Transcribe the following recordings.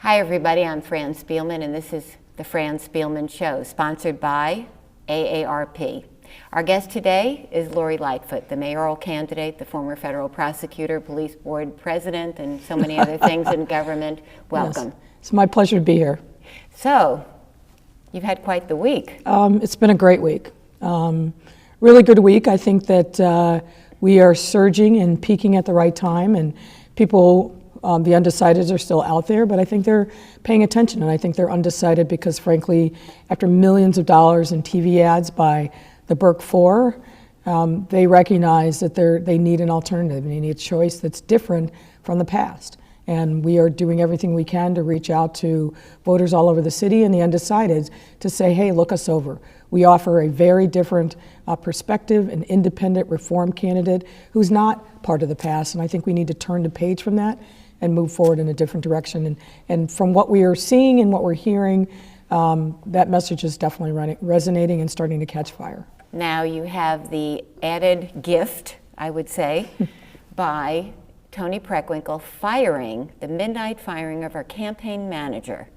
Hi everybody, I'm Fran Spielman and this is the Fran Spielman Show, sponsored by AARP. Our guest today is Lori Lightfoot, the mayoral candidate, the former federal prosecutor, police board president, and so many other things in government. Welcome. Yes. It's my pleasure to be here. So, you've had quite the week. It's been a great week. Really good week. I think that we are surging and peaking at the right time, and people, the undecideds are still out there, but I think they're paying attention, and I think they're undecided because, frankly, after millions of dollars in TV ads by the Burke Four, they recognize that they need an alternative, and they need a choice that's different from the past. And we are doing everything we can to reach out to voters all over the city and the undecideds to say, hey, look us over. We offer a very different perspective, an independent reform candidate who's not part of the past, and I think we need to turn the page from that and move forward in a different direction. And from what we are seeing and what we're hearing, that message is definitely resonating and starting to catch fire. Now you have the added gift, I would say, by Toni Preckwinkle firing, the midnight firing of our campaign manager.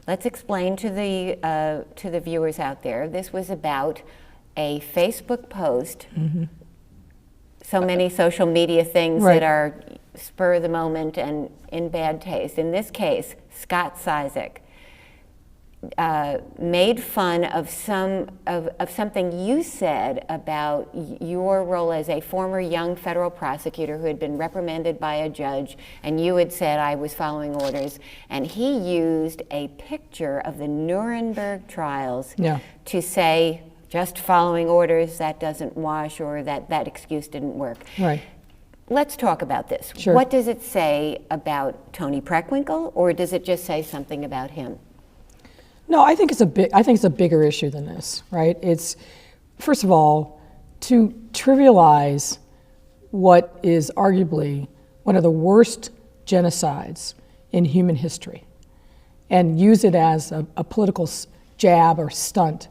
Let's explain to the viewers out there. This was about a Facebook post. Mm-hmm. So many social media things that are spur of the moment and in bad taste. In this case, Scott Cizik made fun of something you said about your role as a former young federal prosecutor who had been reprimanded by a judge, and you had said I was following orders, and he used a picture of the Nuremberg trials to say just following orders, that doesn't wash, or that excuse didn't work. Right. Let's talk about this. Sure. What does it say about Toni Preckwinkle, or does it just say something about him? No, I think it's a bigger issue than this, right? It's, first of all, to trivialize what is arguably one of the worst genocides in human history and use it as a political jab or stunt,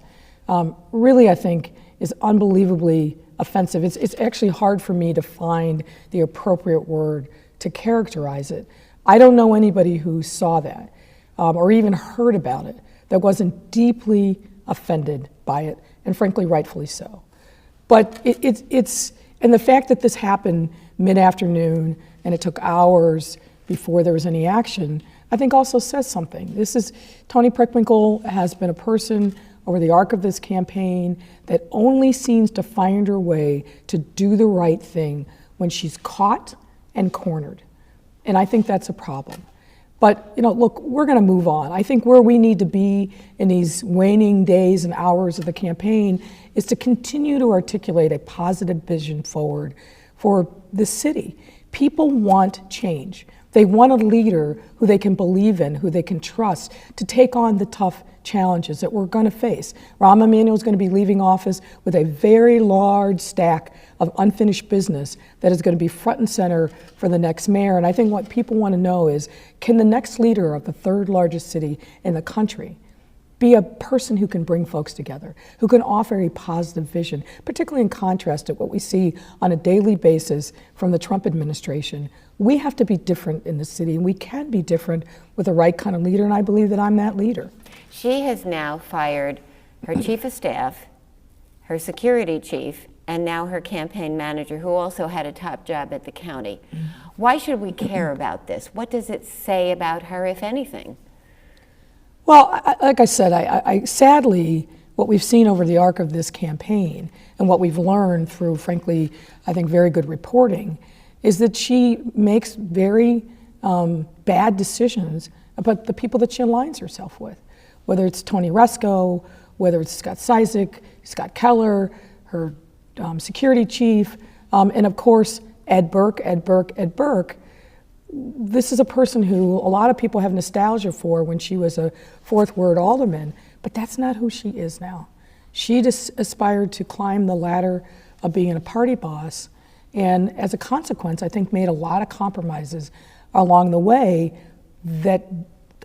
really, I think, is unbelievably offensive. It's actually hard for me to find the appropriate word to characterize it. I don't know anybody who saw that or even heard about it that wasn't deeply offended by it, and frankly, rightfully so. But and the fact that this happened mid-afternoon and it took hours before there was any action, I think also says something. Toni Preckwinkle has been a person over the arc of this campaign that only seems to find her way to do the right thing when she's caught and cornered. And I think that's a problem. But, look, we're going to move on. I think where we need to be in these waning days and hours of the campaign is to continue to articulate a positive vision forward for the city. People want change. They want a leader who they can believe in, who they can trust to take on the tough challenges that we're going to face. Rahm Emanuel is going to be leaving office with a very large stack of unfinished business that is going to be front and center for the next mayor. And I think what people want to know is, can the next leader of the third largest city in the country be a person who can bring folks together, who can offer a positive vision, particularly in contrast to what we see on a daily basis from the Trump administration. We have to be different in the city, and we can be different with the right kind of leader, and I believe that I'm that leader. She has now fired her chief of staff, her security chief, and now her campaign manager, who also had a top job at the county. Why should we care about this? What does it say about her, if anything? Well, like I said, I sadly, what we've seen over the arc of this campaign and what we've learned through, frankly, I think very good reporting, is that she makes very bad decisions about the people that she aligns herself with, whether it's Tony Resco, whether it's Scott Cizik, Scott Keller, her security chief, and of course, Ed Burke. This is a person who a lot of people have nostalgia for when she was a fourth ward alderman, but that's not who she is now. She just aspired to climb the ladder of being a party boss, and as a consequence, I think made a lot of compromises along the way that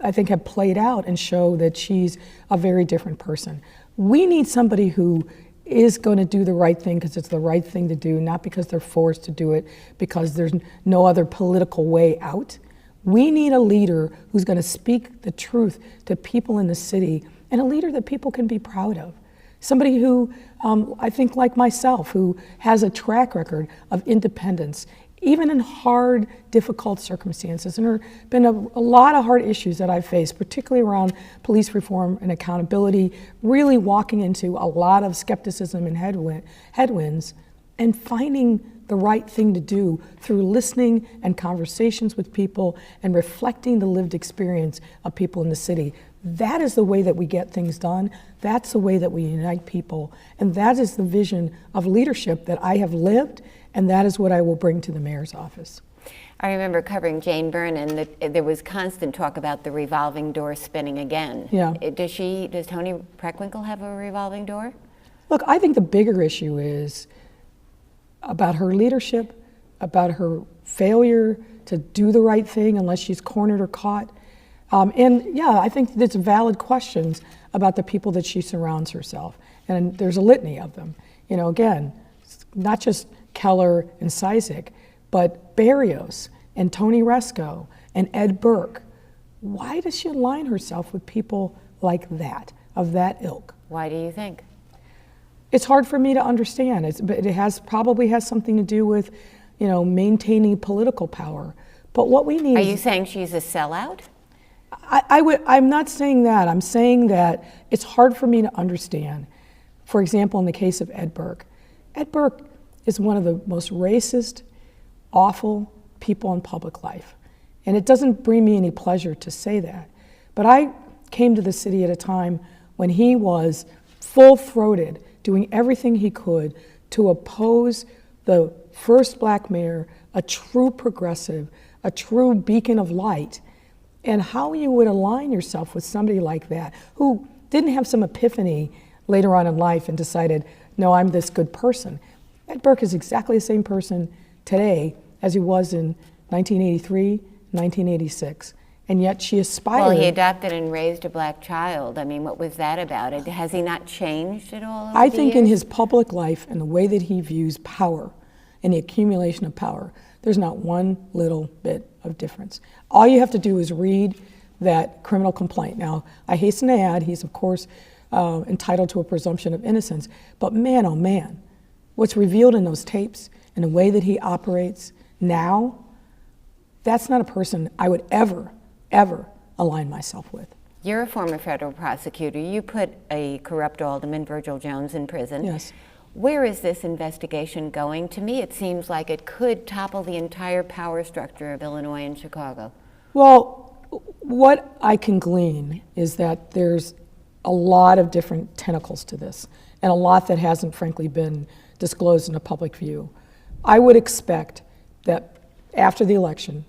I think have played out and show that she's a very different person. We need somebody who is going to do the right thing because it's the right thing to do, not because they're forced to do it, because there's no other political way out. We need a leader who's going to speak the truth to people in the city, and a leader that people can be proud of. Somebody who, I think like myself, who has a track record of independence, even in hard, difficult circumstances. And there have been a lot of hard issues that I've faced, particularly around police reform and accountability, really walking into a lot of skepticism and headwinds, and finding the right thing to do through listening and conversations with people and reflecting the lived experience of people in the city. That is the way that we get things done. That's the way that we unite people. And that is the vision of leadership that I have lived, and that is what I will bring to the mayor's office. I remember covering Jane Byrne, that there was constant talk about the revolving door spinning again. Yeah. Does Toni Preckwinkle have a revolving door? Look, I think the bigger issue is about her leadership, about her failure to do the right thing unless she's cornered or caught. And yeah, I think there's valid questions about the people that she surrounds herself. And there's a litany of them. You know, again, not just Keller and Cizik, but Berrios and Tony Resco and Ed Burke. Why does she align herself with people like that, of that ilk? Why do you think? It's hard for me to understand. But it probably has something to do with, you know, maintaining political power. But what we need Are you saying she's a sellout? I'm not saying that. I'm saying that it's hard for me to understand. For example, in the case of Ed Burke is one of the most racist, awful people in public life. And it doesn't bring me any pleasure to say that. But I came to the city at a time when he was full-throated, doing everything he could to oppose the first black mayor, a true progressive, a true beacon of light. And how you would align yourself with somebody like that, who didn't have some epiphany later on in life and decided, no, I'm this good person. Ed Burke is exactly the same person today as he was in 1983, 1986. And yet she aspired. Well, he adopted and raised a black child. I mean, what was that about? Has he not changed at all over I the think years? in his public life and the way that he views power and the accumulation of power, there's not one little bit of difference. All you have to do is read that criminal complaint. Now, I hasten to add, he's of course entitled to a presumption of innocence, but man, oh man, what's revealed in those tapes and the way that he operates now, that's not a person I would ever align myself with. You're a former federal prosecutor. You put a corrupt alderman, Virgil Jones, in prison. Yes. Where is this investigation going? To me, it seems like it could topple the entire power structure of Illinois and Chicago. Well, what I can glean is that there's a lot of different tentacles to this, and a lot that hasn't, frankly, been disclosed in a public view. I would expect that after the election,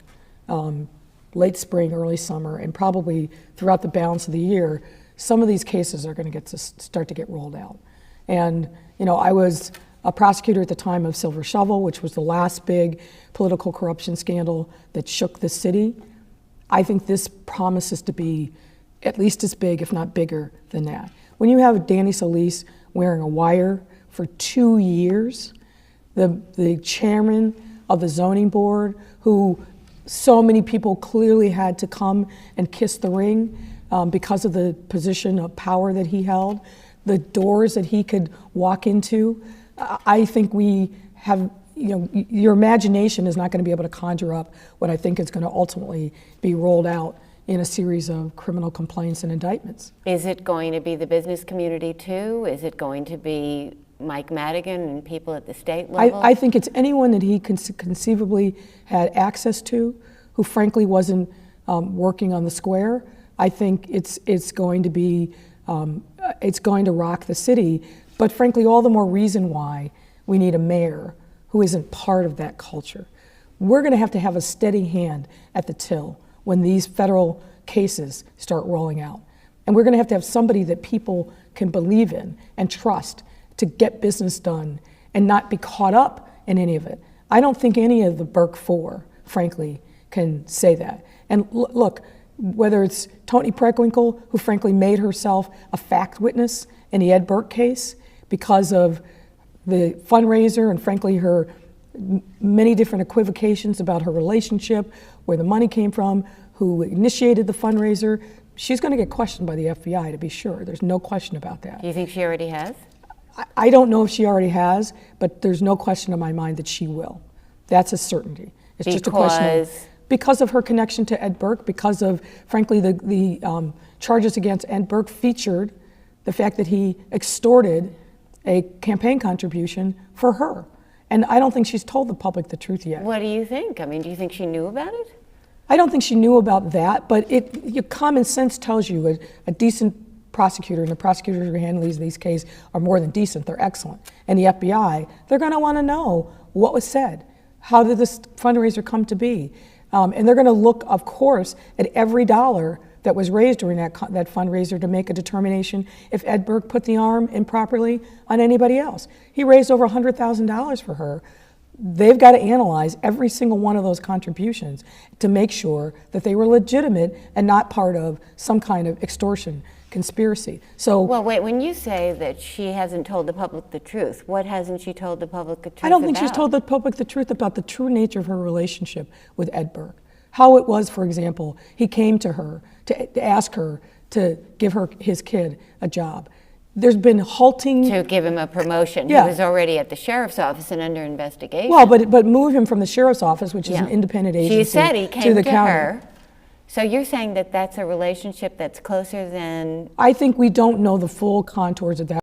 late spring, early summer, and probably throughout the balance of the year, some of these cases are going to start to get rolled out. And you know, I was a prosecutor at the time of Silver Shovel, which was the last big political corruption scandal that shook the city. I think this promises to be at least as big, if not bigger, than that. When you have Danny Solis wearing a wire for 2 years, the chairman of the zoning board, who so many people clearly had to come and kiss the ring because of the position of power that he held, the doors that he could walk into, I think we have, you know, your imagination is not going to be able to conjure up what I think is going to ultimately be rolled out in a series of criminal complaints and indictments. Is it going to be the business community too? Is it going to be Mike Madigan and people at the state level? I think it's anyone that he conceivably had access to, who frankly wasn't working on the square. I think it's going to be it's going to rock the city, but frankly, all the more reason why we need a mayor who isn't part of that culture. We're going to have a steady hand at the till when these federal cases start rolling out. And we're going to have somebody that people can believe in and trust to get business done and not be caught up in any of it. I don't think any of the Burke Four, frankly, can say that. And look, whether it's Toni Preckwinkle, who frankly made herself a fact witness in the Ed Burke case because of the fundraiser and frankly her many different equivocations about her relationship, where the money came from, who initiated the fundraiser. She's going to get questioned by the FBI, to be sure. There's no question about that. Do you think she already has? I don't know if she already has, but there's no question in my mind that she will. That's a certainty. It's just a question because of her connection to Ed Burke, because of, frankly, the charges against Ed Burke featured the fact that he extorted a campaign contribution for her. And I don't think she's told the public the truth yet. What do you think? I mean, do you think she knew about it? I don't think she knew about that, but your common sense tells you a decent prosecutor, and the prosecutors who handle these cases are more than decent, they're excellent. And the FBI, they're going to want to know what was said. How did this fundraiser come to be? And they're going to look, of course, at every dollar that was raised during that fundraiser to make a determination if Ed Burke put the arm improperly on anybody else. He raised over $100,000 for her. They've got to analyze every single one of those contributions to make sure that they were legitimate and not part of some kind of extortion conspiracy. So, well, wait, when you say that she hasn't told the public the truth, what hasn't she told the public the truth about? I don't think she's told the public the truth about the true nature of her relationship with Ed Burke. How it was, for example, he came to her to ask her to give his kid a job. There's been halting... To give him a promotion. Yeah. He was already at the sheriff's office and under investigation. Well, but move him from the sheriff's office, which is an independent agency, she said he came to the county. her. So you're saying that that's a relationship that's closer than... I think we don't know the full contours of that